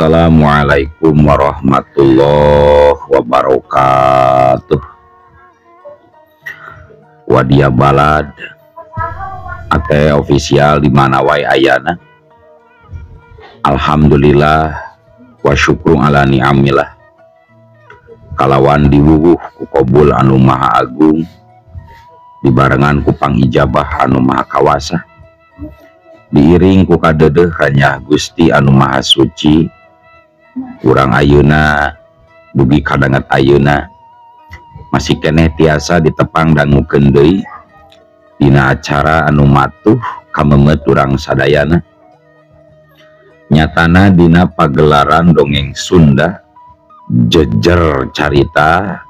Assalamualaikum warahmatullahi wabarakatuh. Wadia balad ate ofisial di mana wae ayana. Alhamdulillah wa syukru ala ni'amillah. Kalawan diwuwuh ku qabul anu maha agung, dibarengan ku pangijabah anu maha kawasa, diiring ku kadedeh hanya Gusti anu maha suci. Urang ayeuna dugi kadanget ayeuna masih keneh tiasa ditepang dangukeun deui dina acara anu matuh kamemet urang sadayana. Nyatana dina pagelaran dongeng Sunda jejer carita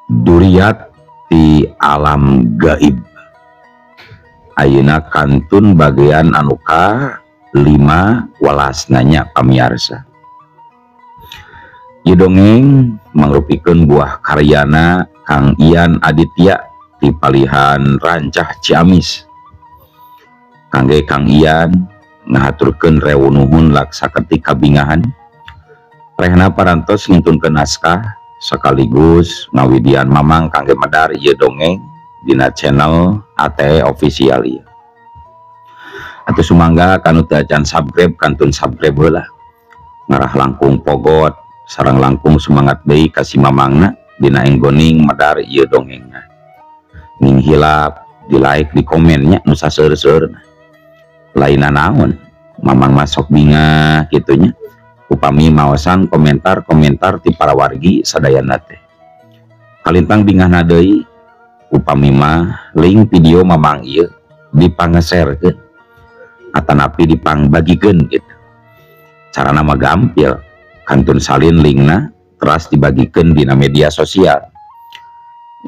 Duriat ti alam gaib. Ayeuna kantun bagian anu ka-5 walasnanya pamiarsa. Ieu dongeng mangrupikeun buah karyana Kang Ian Aditya ti Palihan Rancah Ciamis. Kangge Kang Ian ngahaturkeun rewu nuhun laksa ketika bingahan. Rehna parantos ngintunkeun naskah sekaligus ngawidian mamang kangge medar ieu dongeng dina channel ATE official ieu. Atuh sumangga kanu teu acan subscribe kantun subscribe heula. Ngarah langkung pogot sareng langkung semangat deui ka si mamangna dina enggoning medar ieu dongengna. Ning hilap di like di komennya nu saseur-seurna. Laina naon mamang masok binga kitunya. Upami maosan komentar-komentar ti para wargi sadayana teh. Kalintang bingahna deui upami mah link video mamang ieu dipangeserkeun atanapi dipangbagikeun gitu. Carana mah gampil, kantun salin linkna teras dibagikeun dina media sosial.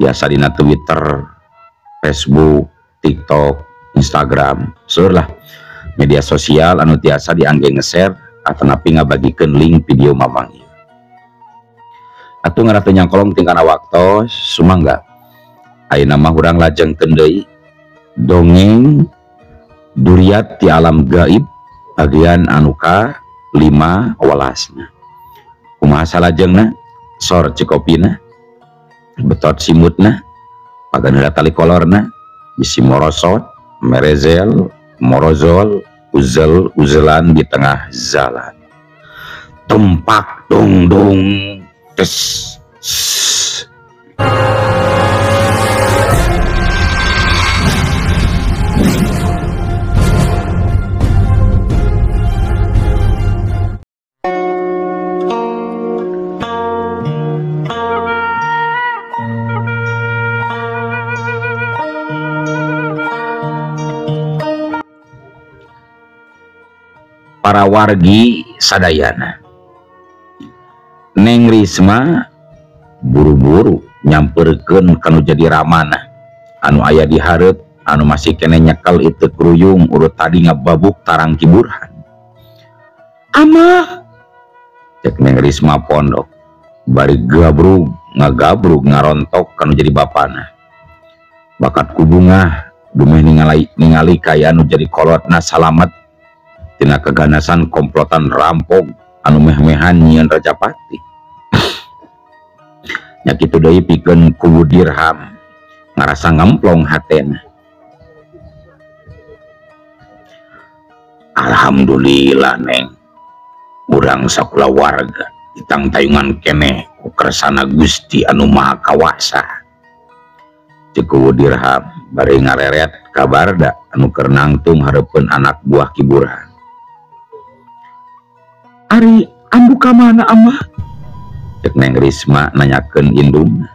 Biasa dina Twitter, Facebook, TikTok, Instagram, seueur lah media sosial anu tiasa diangge nge-share atanapi ngabagikeun link video mamang ieu. Atuh ngaranna nyangkolong tingkana waktos sumangga ayeuna mah urang lajengkeun deui dongeng Duriat ti alam gaib bagian anu ka-5 walasna. Kumaha salajengna? Sor cikopina, betot simutna, paganheula tali kolorna, bisi morosot, merezel, morozol, uzel-uzelan di tengah jalan. Tempak dong dong tes. Para wargi sadayana, Neng Risma buru-buru nyamperkeun kanu jadi ramana anu aya di hareup anu masih kene nyekel itu kruyung urut tadi ngababuk tarang kiburhan. Amah, cek Neng Risma pondok bari gabrug ngarontok kanu jadi bapana. Bakat kubungah dumeh ningali kaya anu jadi kolotna salamet tina keganasan komplotan rampok anu meh-mehan nyieun Rajapati. Nya kitu deui pikeun kubu dirham ngarasa ngemplong hatena. Alhamdulillah Neng, urang sakula warga ditang tayungan keneh ku kersana Gusti anu maha kawasa. Ceuk kubu dirham bari ngareret kabarda anu keur nangtung hareupeun anak buah kiburhan. Ari ambu ka mana amah? Cek Neng Risma nanyakeun indungna.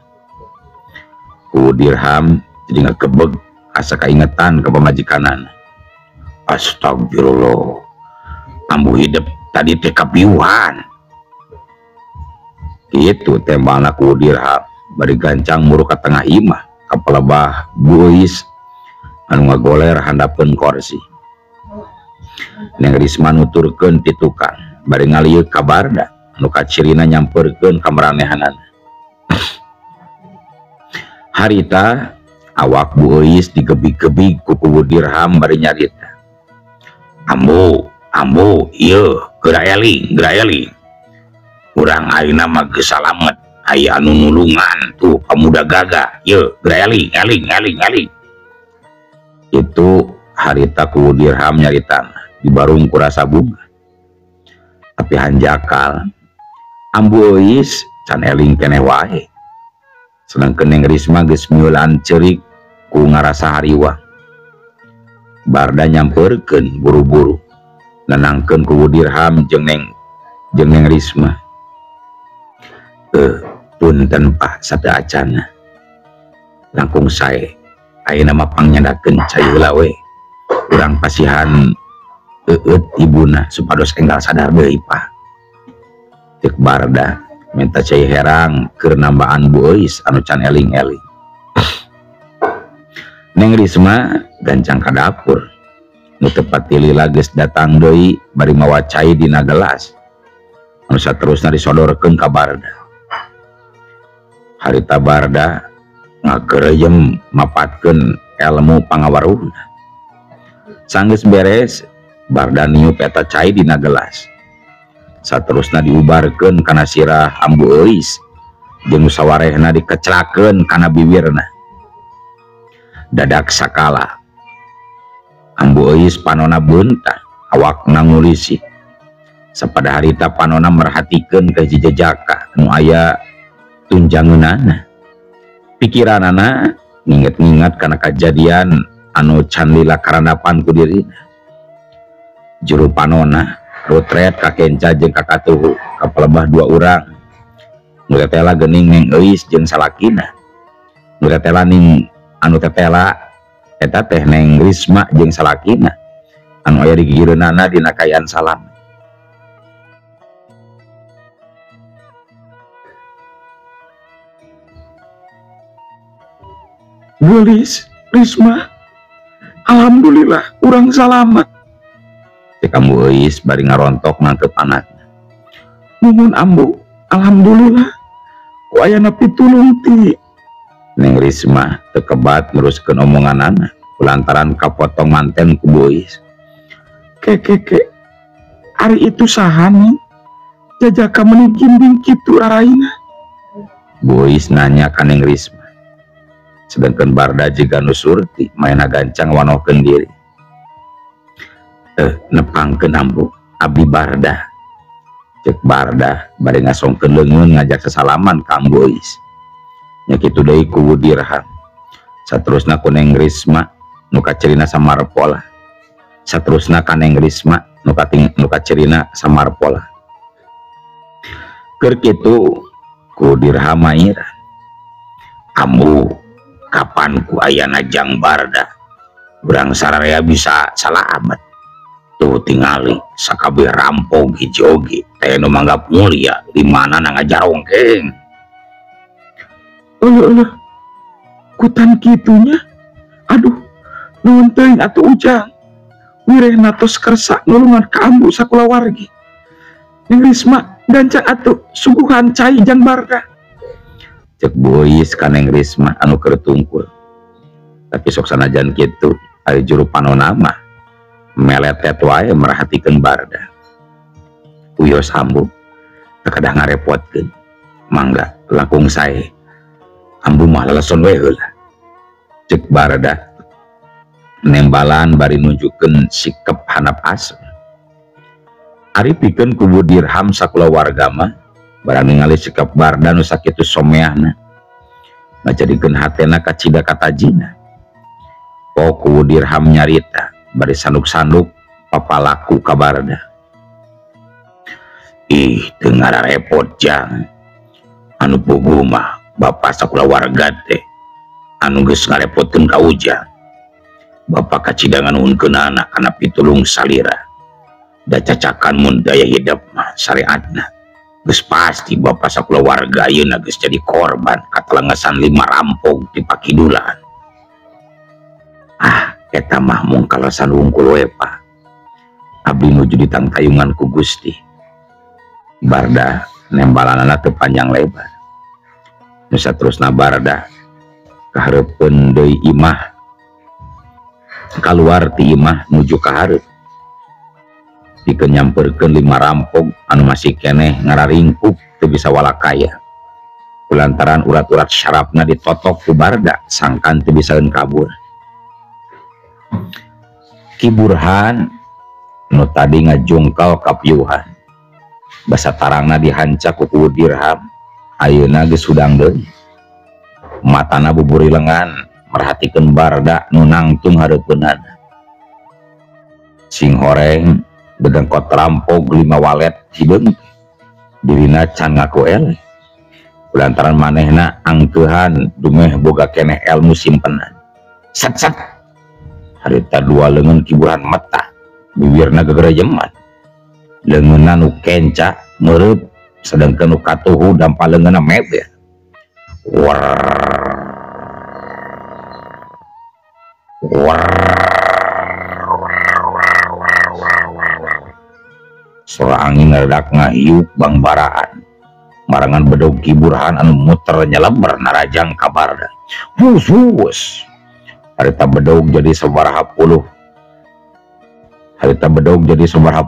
Ku dirham jadi ngakebeg asa kaingetan ka pamajikanana. Astagfirullah, ambu hidup tadi teh kapiuhan. Kitu tembalna ku dirham bari gancang muru ka tengah imah ka pelebah buis anu ngagoler handapeun kursi. Neng Risma nuturkeun ti tukang bari ngalieu kabarda anu kacirina nyamperkeun ka maranehanana. Harita awak Bu Eis digebig-gebig ku kubu dirham bari nyarita. Ambo, ieu gerak eling urang ayeuna mah geus salamet aya anu nulungan tuh pemuda gagah ye gerak eling itu harita ku dirham nyaritan di barung kurasa bunga tapi hanjakal ambu euis can eling keneh wae sedangkeun Neng Risma geus miulan ceurik ku ngarasa hariwang barda nyampeurkeun buru-buru nenangkeun ku dirham jeung Neng Risma punten Pak sadaacana langkung sae ayeuna mah pangnyandakeun cai heula we urang pasihan ibuna supados enggal sadar deui Pak cek barda minta cai herang keur nambaan Bu Euis anu can eling-eling. Neng Risma gancang ka dapur nu tepat lila geus datang deui bari mawa cai dina gelas anu saterusna disodorkeun ka barda. Harita barda ngakeureuyeum mapatkeun ilmu pangawaruhna. Sanggeus beres barda niup eta cai dina gelas saterusna diubarkeun kana sirah ambu Euis jeung sawarehna dikecelakeun kana bibirna. Dadak sakala ambu Euis panonna beunta awakna ngulisi sapada harita panonna merhatikeun ka hiji jejaka nu aya tunjangeunana pikiranana nginget-nginget kana kajadian anu can lila karandapan ku dirina. Juru panonna rutret ka kenca jeung ka katuhu kapalebah dua urang nu tetela geuning Neng Euis jeung salakina nu tetela ning anu tetela eta teh Neng Risma jeung salakina anu aya di gigireunana dina kayaan salam. Gelis Risma alhamdulillah urang salamet cek ambu Euis bari ngarontok nangkep anakna. Nuhun ambu alhamdulillah ku aya nepi tulung ti. Neng Risma teu kebat neruskeun omonganana kulantaran kapotong manten ku Bu Euis. Ke ari itu saha nih jajaka meuni gimbing kitu raraina. Bu Euis nanya ka Neng Risma sedangkan barda jiga nu surti maena gancang wanohkeun diri. Nepangkeun ambu abdi barda cek barda bari ngasongkeun leungeun ngajak sesalaman ka ambu Euis nya kitu deui ku dirham saterusna ku Neng Risma nu kacerina samarpola saterusna ka Neng Risma nu kacerina samarpola keur kitu ku dirham mairan ambu kapan ku ayana jang barda urang sararea bisa salamet tuh tingali sakabeh rampog hiji oge teh nu manggap mulia di mana na ngajarongkeng. Eueuh kutan kitunya aduh nuhun teuing atuh ujang wirehna tos kersa nulungan ka ambu sakulawargi. Neng Risma gancang atuh suguhan cai jang barda cek Bu Euis ka Neng Risma anu keur tungkul tapi sok sanajan kitu ari juru panonna mah meletet wae merhatikeun barda. Uyos ambu tekadah ngarepotkeun mangga langkung sae ambu mah leleson we heula cek barda nembalan bari nunjukkeun sikep handap asem. Ari pikeun ku Bu dirham sakulawarga mah barang ningali sikap barda nu sakitu someahna ngajadikeun hatena kacida katajina. Pok ku dirham nyarita bari sanduk-sanduk papalaku ka barda. Ih teu ngararepot jang anu puguh mah bapa sakulawarga teh anu geus ngarepotkeun ka ujang. Bapa kacidangan nuhunkeun anak kana pitulung salira da cacakan mun daya hidup mah syariatna geus pasti bapa sakulawarga ayeuna geus jadi korban katelengesan 5 rampog di pakidulan. Eta mah mung kalasan wungkul we Pak abdi nuju ditangtayungan ku Gusti. Barda nembalanana teu panjang lebar nu saterusna barda kahareupeun deui imah kaluar ti imah nuju ka hareup dikenyamperkeun 5 rampok anu masih keneh ngararingkuk teu bisa walakaya kulantaran urat-urat syarafna ditotok ku Barda sangkan teu bisaeun kabur. Ki Burhan nu tadi ngajungkal ka piuhan basa tarangna dihancak ku Dirham ayeuna geus hudang deui. Matana buburi lengan merhatikeun Barda nu nangtung hareupeunana. Sing horeng bedengkot rampok 5 walet hideung dirina can ngaku eleh kulantaran manehna angkeuhan dumeh boga keneh ilmu simpenan. Sat harita 2 leungeun Ki Burhan mata bibirna gegerejeman leungeunna nu kenca meureub sedengkeun nu katuhu dampa leungeunna meber. War suara angin ngeledak ngayuk bangbaraan marangan bedog Ki Burhan anu muter nyeleber narajang ka Barda. Hus harita bedog jadi sabaraha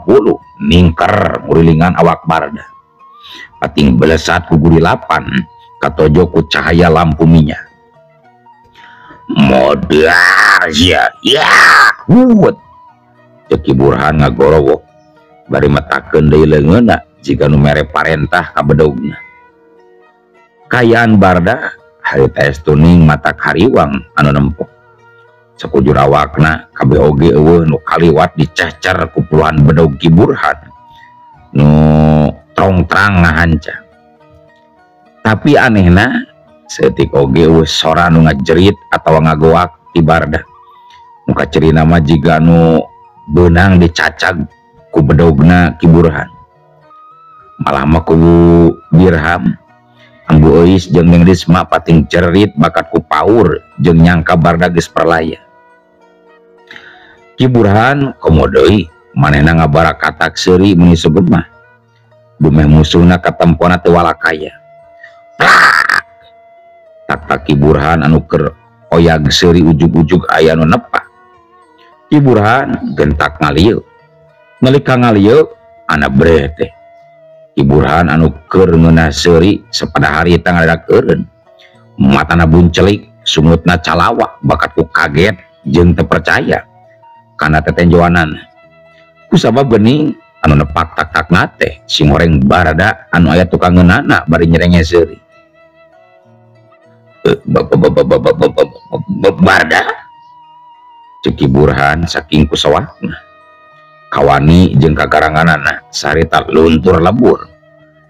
puluh ningker ngurilingan awak Barda pating belesat ku gurilapan katojo ku cahaya lampu minyak. Modar ya hut Ki Burhan ngagorowok bari matakeun deui leungeunna jika nu mere parentah ka bedogna. Kayaan Barda harita estuning mata kariwang anu nempok sakujur awakna kabeh oge eueuh nu kaliwat dicacar ku puluhan bedog Ki Burhan nu trong-trang ngahanca. Tapi anehna seetik oge eueuh sora nu ngajerit atawa ngagoak ti Barda nu kacerina mah jiga nu beunang dicacag ku bedogna Ki Burhan. Malah mah ku Dirham Ambu Euis jeung Neng Risma pating cerit bakat ku paur jeung nyangka Barda geus perlaya. Ki Burhan komo deui manehna ngabarakatak seuri muni suget mah dumeh musuhna katempona teu walakaya. Tak Ki Burhan anu keur oyag seuri ujug-ujug aya nu nepa. Ki Burhan gentak ngalieu nalika ngalieu ana brete Ki Burhan anu keur ngeunah seuri sapada harita ngadadak eureun matana buncelik sumutna calawak bakat ku kaget jeung teu percaya kana tetenjoanan kusabab geuning anu nepak tak-takna teh sing horeng Barda anu aya tukang ngeunana bari nyerenge seuri. Barda cek Ki Burhan saking kusawakna kawani jeung kagaranganana sarita luntur lebur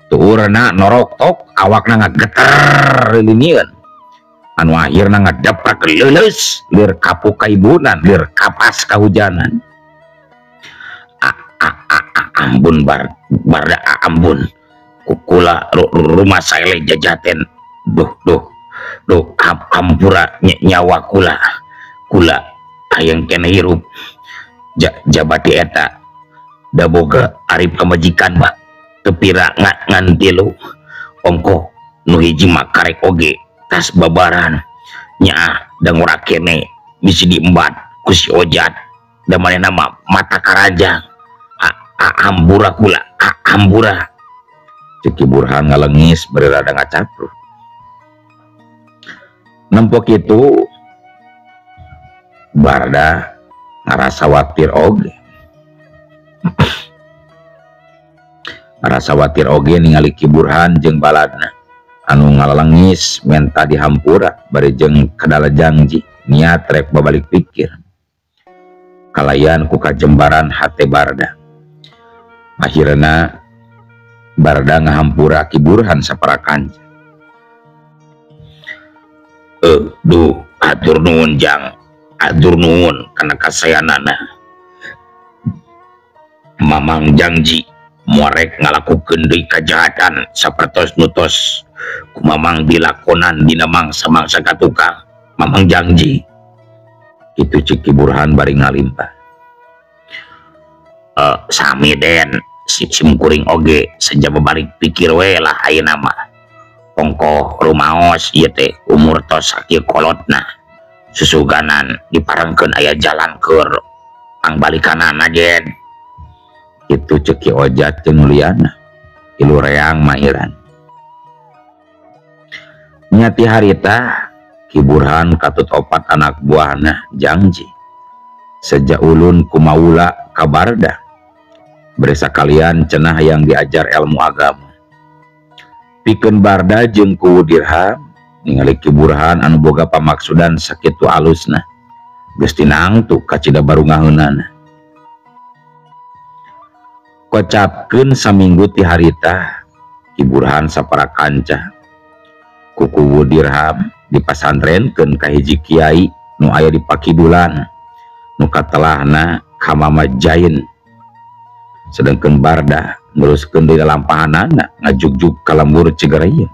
tuurna noroktok awakna ngageter linieun anu akhirna ngadeprak leuleus lir kapuk ka ibunan lir kapas kahujanan. Ampun Barda ampun kukula rumah saya jajaten duh ampura nyawa kula hayang kena hirup jabati eta da boga arif kamajikan mah tepira ngan tilu ongko nu hiji mah karek oge tas babaran nya da ngora kene bisi diembat ku si Ojat da manehna mah mata karajang ambura kula ambura. Ki Burhan ngalengis bari rada ngacapru. Nempok itu Barda ngarasa watir oge ningali Ki Burhan jeung baladna anu ngalengis menta dihampura bari jeung kadala janji niat rek babalik pikir kalayan ku kajembaran hate Barda. Akhirna Barda ngahampura Ki Burhan saparakan. Duh atur nuhun jang atur nuhun kana kasayanana mamang janji muarek ngalakukeun deui kajahatan sapertos nutos ku mamang dilakonan dina mangsa-mangsa katukang mamang janji kitu cik Ki Burhan bari ngalimpah. Sami den sim kuring oge saja babalik pikir we lah ayeuna mah pongko rumaos ieu teh umur tos sakieu kolotna susuganan diparengkeun aya jalan keur pangbalikanana den itu ceki ojat jeung Nuliana ilu reang mairan. Nyati harita Ki Burhan katut opat anak buahna janji sejak ulun kumaula ka Barda beresa kalian cenah yang diajar ilmu agama pikeun Barda jeung ku Dirham ningali Ki Burhan anu boga pamaksudan sakitu alusna geus tinangtu kacida barungaheunana. Kocapkeun saminggu ti harita Ki Burhan sapara kanca kuku Dirham dipasantrenkeun ka hiji kiai nu aya di Pakidulan nu katelahna ka Mama Jain, sedangkeun Barda neruskeun deui lalampahanana ngajugjug ka lembur Cigareyeng.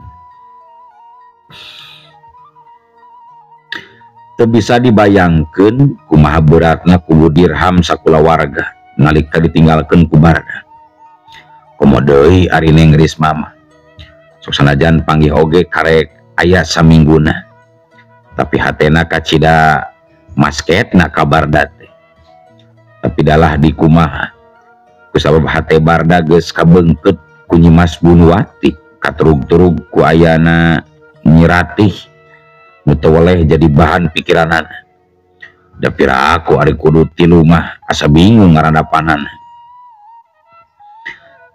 Teu bisa dibayangkeun kumaha beratna kubu Dirham sakulawarga nalika ditinggalkeun ku Barda. Komo deui ari Neng Risma mah sok sanajan panggih oge karek aya samingguna tapi hatena kacida masketna ka Barda teh. Tapi dalah di kumaha kusabab hate Barda geus kabeungkeut ku Nyi Mas Bunuwati katurug-turug ku ayana Nyi Ratih nu teu weleh jadi bahan pikiranana. Da piraku ari kudu tilu mah asa bingung ngarandapanana.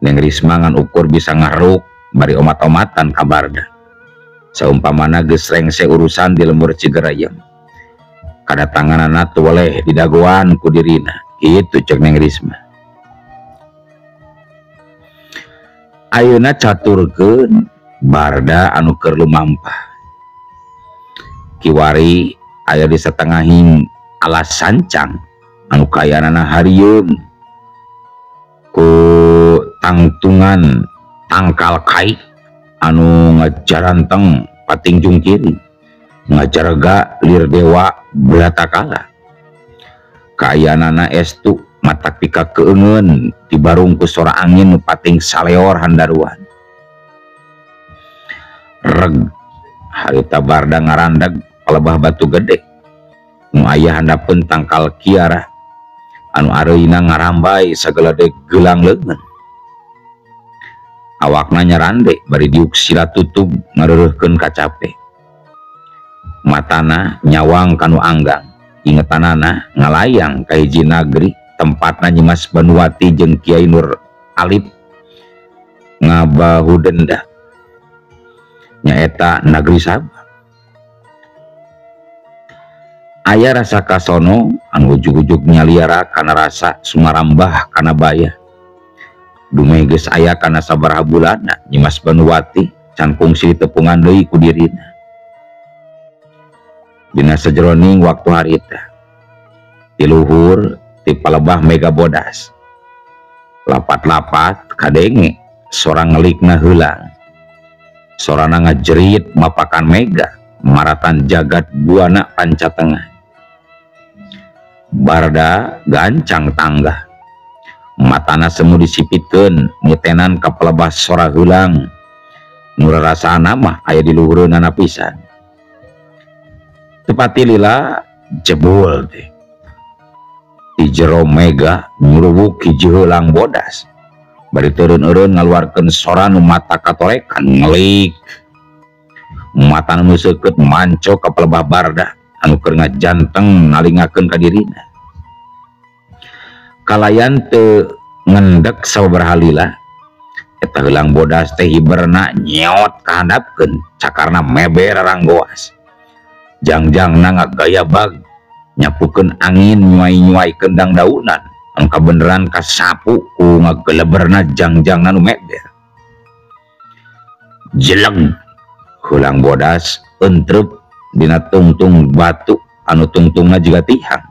Neng Risma ngan ukur bisa ngaruk bari omat-omatan ka Barda saumpamana geus rengse urusan di lembur Cigareyeng kadatanganana teu weleh didagoan ku dirina kitu ceuk Neng Risma. Ayeuna caturkeun Barda anu keur lumampah kiwari aya di satengahing alas sancang anu kayanana harieun ku tangtungan tangkal kai anu ngajaranteng patingjung kiri ngajarga lir dewa belatakala kayanana estu matak pika keungeun dibarung ku sora angin nu pating saleor handaruan. Reg harita Barda ngarandag palebah batu gede nu aya handapeun tangkal kiara anu areuna ngarambai sageledeg gelang leungeun. Awakna nyarande bari diuk sila tutug ngareureukkeun kacape. Matana nyawang kanu anggang ingetanana ngalayang ka hiji nagri tempatna Nyi Mas Banuwati jeung Kiai Nur Alip ngabahudenda nyaeta Nagri Sabah. Aya rasa kasono anu ujug-ujug nyaliara kana rasa sumarambah kana baya. Dumeh geus aya kana sabaraha bulanna Nyi Mas Banuwati can kungsi ditepungan deui ku dirina. Dina sajroning waktu harita ti luhur ti palebah Mega Bodas lapat-lapat kadenge sora ngelikna heulang sorana ngajerit mapakan Mega maratan jagat buana panca tengah. Barda gancang tangga matana semu disipitkeun ngitenan ka palebah sora heulang nu rarasana mah aya di luhureunana pisan. Tepati lila jebul teh di jero Mega nyuruwuk hiji heulang bodas bari teureun-eureun ngaluarkeun sora nu mata katorekan ngelik mata nu seukeut manco ka palebah Barda anu keur ngajanteng nalingakeun ka dirina. Kalayan teu ngendek sababaraha lila eta heulang bodas teh hiberna nyeot kahandapkeun cakarna meber raranggoas jangjangna ngagaya bag nyapukeun angin nyuai-nyuai kendang daunan anu kabeneran kasapu ku ngageleberna jangjangna nu meber. Jeleg heulang bodas entrep dina tungtung batu anu tungtungna jiga tihang.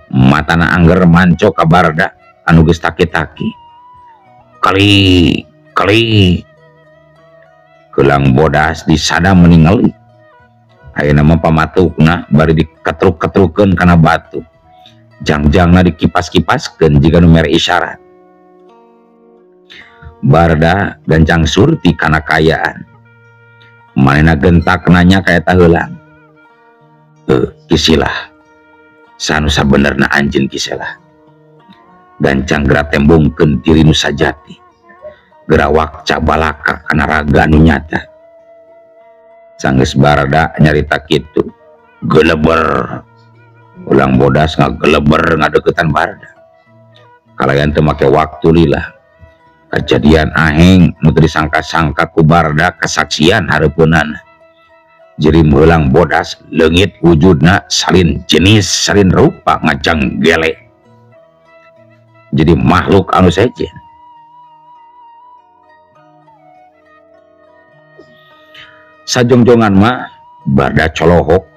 Matana angger manco ka Barda anu geus taki-taki. Kali heulang bodas disada meningali ayeuna mah pamatukna bari diketruk-ketrukeun kana batu jangjangna dikipas-kipaskeun jiga nu mere isyarat. Barda gancang surti kana kayaan manehna gentak nanya ka eta heulang, kisilah sanu sabenerna anjeun kisilah gancang gerak tembongkeun diri nu sajati gerawak cabalaka kana raga anu nyata. Sanggeus Barda nyarita kitu geleber ulang bodas ngageleber ngadeukeutan Barda kalayan teu make waktu lila kejadian aheng nu teu disangka-sangka ku Barda kasaksian hareupeunana. Jeri ulang bodas leungit wujudna salin jenis salin rupa ngajang gele jadi makhluk anu sejen. Sajongjongan mah Barda colohok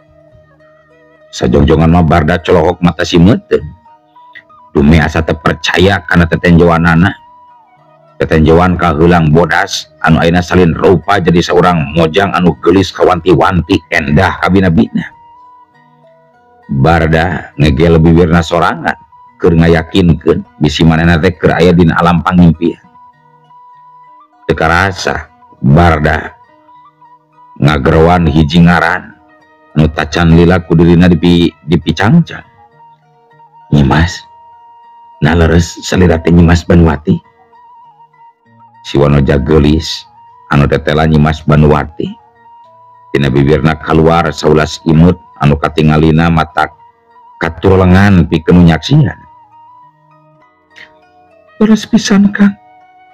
mata simeuteuh dume asa teu percaya kana tetenjoanana tetenjoan ka heulang bodas anu ayeuna salin rupa jadi seorang mojang anu geulis kawanti-wanti endah ka bina-bina. Barda ngegel bibirna sorangan keur ngayakinkeun bisi manehna teh keur aya dina alam pangimpian. Teu karasa Barda ngagerowan hiji ngaran anu tacan lila ku dirina dipicangcang. Nyimas, nah leres salira teh Nyimas Banuwati. Si Wanoja geulis anu tetela Nyimas Banuwati. Tina bibirna kaluar saulas imut anu katingalina mata katulengan pikeun nyaksian. Leres pisan Kang,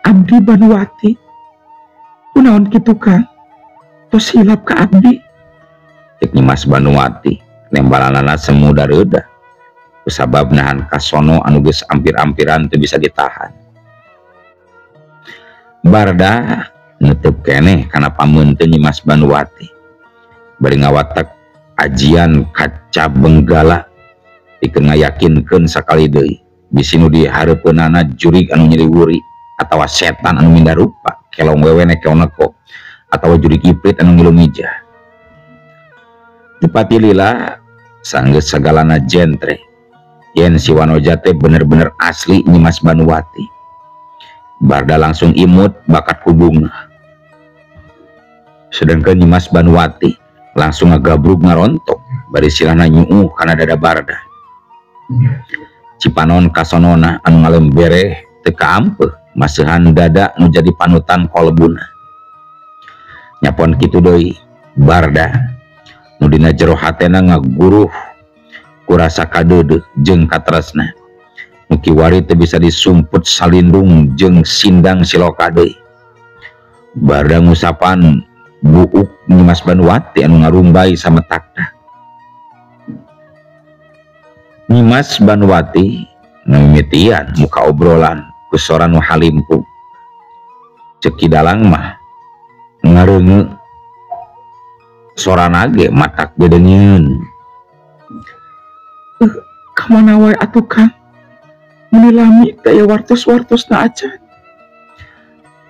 abdi Banuwati. Kunaon kitu Kang? Tos hilap ka abdi. Cek Nyimas Banuwati nembalanana semu dareuda kusabab nahan kasono anu geus ampir-ampiran teu bisa ditahan. Barda nutup keneh kana pameunteun Nyimas Banuwati bari ngawatek ajian kaca benggala pikeun ngayakinkeun sakali deui bisi nu dihareupeunana jurig anu nyeriwuri atawa setan anu minda rupa kelong wewene keoneko atawa jurig iprit anu ngilumijah. Dipati lila sanggeus sagalana jentre yen si Wanoja teh bener-bener asli Nyimas Banuwati. Barda langsung imut bakat kubung. Sedangkan Nyimas Banuwati langsung ngagabrug ngarontok bari silahna nyuuh kana dada Barda. Cipanon kasonona anu ngalembereh teu kaampeuh maseuhan dada nu jadi panutan kolbuna. Nyapon kitu deui Barda nu dina jero hatena ngaguruh ku rasa kadeudeuh jeung katresna nu kiwari teu bisa disumput salindung jeung sindang siloka deui. Barda ngusapan buuk Nyimas Banuwati anu ngarumbai sametakna. Nyimas Banuwati mimitian muka obrolan ku sora nu halimpu. Ceuk Kidalang mah ngareungeut sorana ge matak gedeungeun. Kamana wae atuh Kang? Menilami daya wartos-wartosna acan.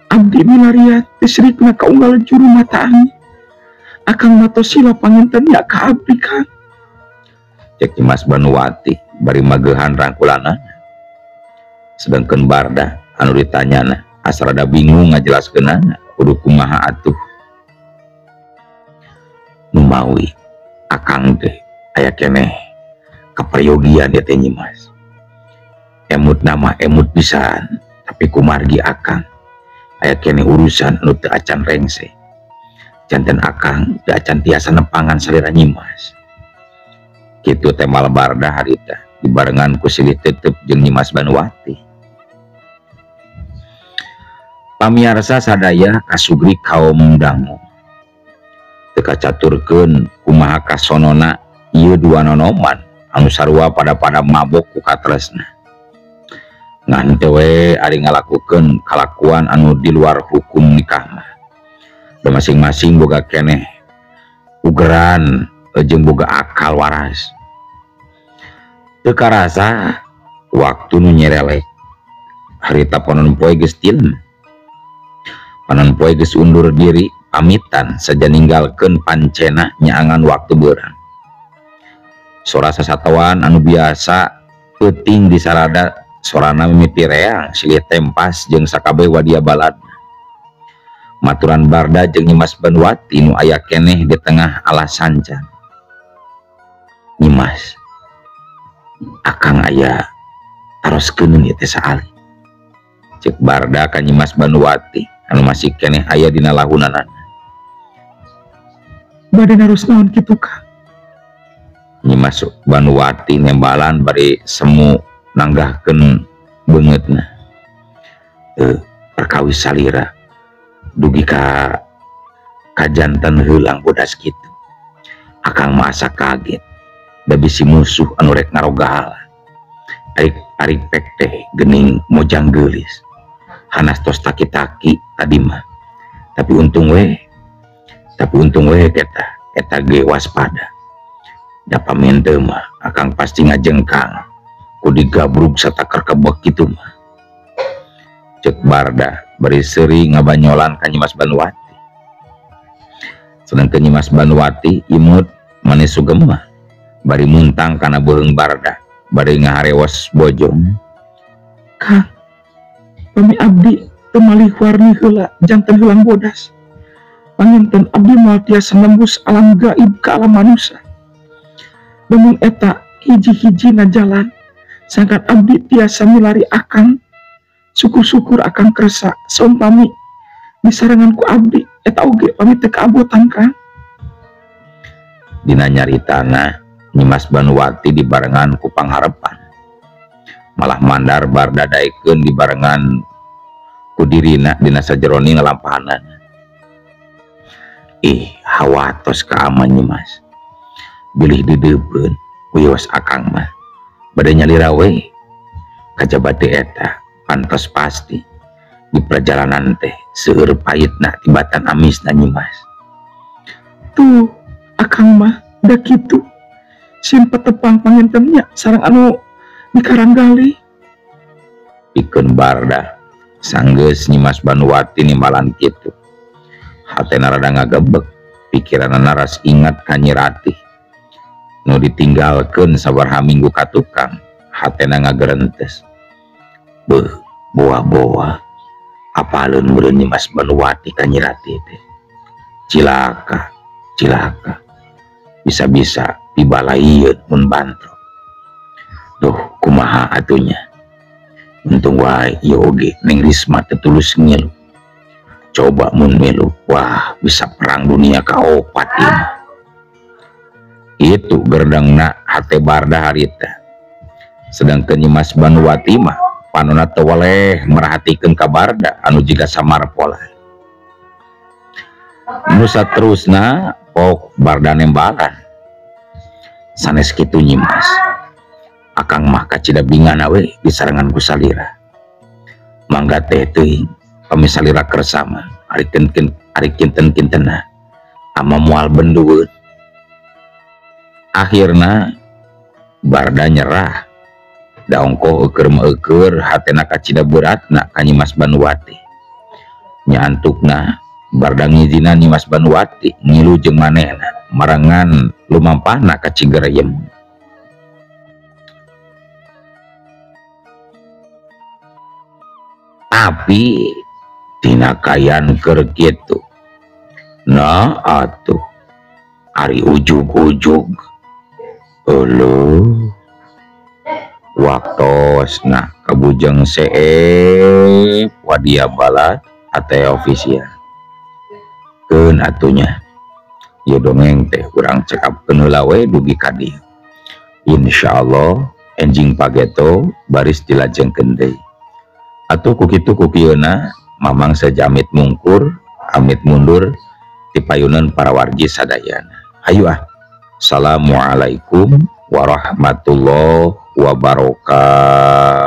Abdi milarian tisrikna kaunggal juru mata angin. Akang matos sila panginten ya ka abdi Kang. Cek Nyimas Banuwati bari mageuhan rangkulanana. Sedangkeun Barda anu ditanyana asa rada bingung ngajelaskeunana kudu kumaha atuh. Nu mawi akang teh aya keneh kaperyogian ya teh Nyimas. Emut nama emut pisan tapi kumargi akang aya keneh urusan anu teu acan rengse. Janten akang teu acan tiasa nepangan salira Nyimas. Kitu teh mal Barda harita dibarengan ku silih tetep jeung Nyimas Banuwati. Pamiarsa sadaya kasugri kaum dangu teu kacaturkeun kumaha kasonona ieu dua nonoman anu sarua pada mabok ku katresna. Ngan teu we ari ngalakukeun kalakuan anu di luar hukum nikah mah. Da masing-masing boga keneh ugeran jeung boga akal waras. Teu karasa waktu nu nyerelek harita ponon poe geus tilem. Panon poe geus undur diri pamitan saja ninggalkeun pancena nyaangan waktu beurang. Sora sasatawan anu biasa peuting di sarada sorana mimiti reang silih tempas jeung sakabeh wadia baladna. Maturan Barda jeung Nyimas Banuwati nu aya keneh di tengah alas sancan. Nyimas, akang aya taroskeun ieu teh saali. Cek Barda ka Nyimas Banuwati anu masih keneh aya dina lahunanana. Bade naros naon kitu Kang? Nyimas Banuwati nembalan bari semu nanggahkeun beungeutna. Perkawis salira dugi ka janten heulang bodas kitu. Akang masa kaget da bisi musuh anu rek ngarogahala. Ari pek teh geuning mojang geulis. Hanas tos taki-taki tadi mah. Tapi untung we eta ge waspada. Da pamente mah akang pasti ngajengkang ku digabrug satakar kebek kitu mah. Cek Barda bari seuri ngabanyolan ka Nyimas Banuwati. Sedangkan Nyimas Banuwati imut manis sugem mah bari muntang kana beuheung Barda bari ngaharewas bojong. Kang, pami abdi teu malih warni heula janten heulang bodas. Panginten abdi moal tiasa nembus alam gaib ka alam manusia. Namun eta hiji-hijina jalan sangkan abdi tiasa milari akang. Syukur-syukur akang kersa saumpami disarengan ku abdi eta oge pami teu kaabotan Kang. Dina nyaritana Nyimas Banuwati dibarengan ku pangharepan. Malah mandar Barda daekeun dibarengan ku dirina dina sajeroning ngalampahanana. Hawatos ka aman Nyimas. Bilih dideupeun wios akang mah bade nyalira we. Kajaba teh eta pantos pasti di perjalanan teh seueur pahitna tibatan amisna Nyimas. Tuh akang mah da kitu sim patepang pangintennya sareng anu dikaranggali. Pikeun Barda sanggeus Nyimas Banuwati nimbalan kitu. Hatena rada ngagebeg, pikiranna ras ingat ka Nyi Ratih nu ditinggalkeun sabaraha minggu ka tukang. Hatena ngagerentes. Boa-boa apaleun meureun Nyimas Banuwati ka Nyi Ratih teh. Cilaka bisa-bisa dibalaieun mun bantu. Duh kumaha atunya. Untung wae ieu oge Neng Risma teu tulus ngilu. Coba mun milu, wah bisa perang dunia kaopat ieu. Itu gerdangna hate Barda harita. Sedangkan Nyimas Banuwati mah panonna teu waleh merhatikeun ka Barda anu jiga samar pola. Nu saterusna pok Barda nembalan. Sanes kitu Nyimas. Akang mah kacidabingana we disarengan ku salira. Mangga teh teuing pami salira kersama ari kinten-kintenna ama moal bendueun. Akhirna Barda nyerah. Da ongkoh eukeur hatena kacida beratna ka Nyimas Banuwati. Nyantukna Barda ngizina Nyimas Banuwati ngilu jeung manehna marangan lumampahna ka Cigereyem. Tapi tina kayan keur kitu. Nah atuh ari ujug-ujug eueuh waktosna kabujeng seep wadia balat ate ofisial. Keun atunya ieu dongeng teh urang cekapkeun heula we dugi ka dieu. Insyaallah enjing pageto baris dilajengkeun deui. Atuh kukitu kukieuna mamang sajamit mungkur amit mundur ti payunan para wargi sadayana. Hayu ah. Assalamualaikum warahmatullahi wabarakatuh.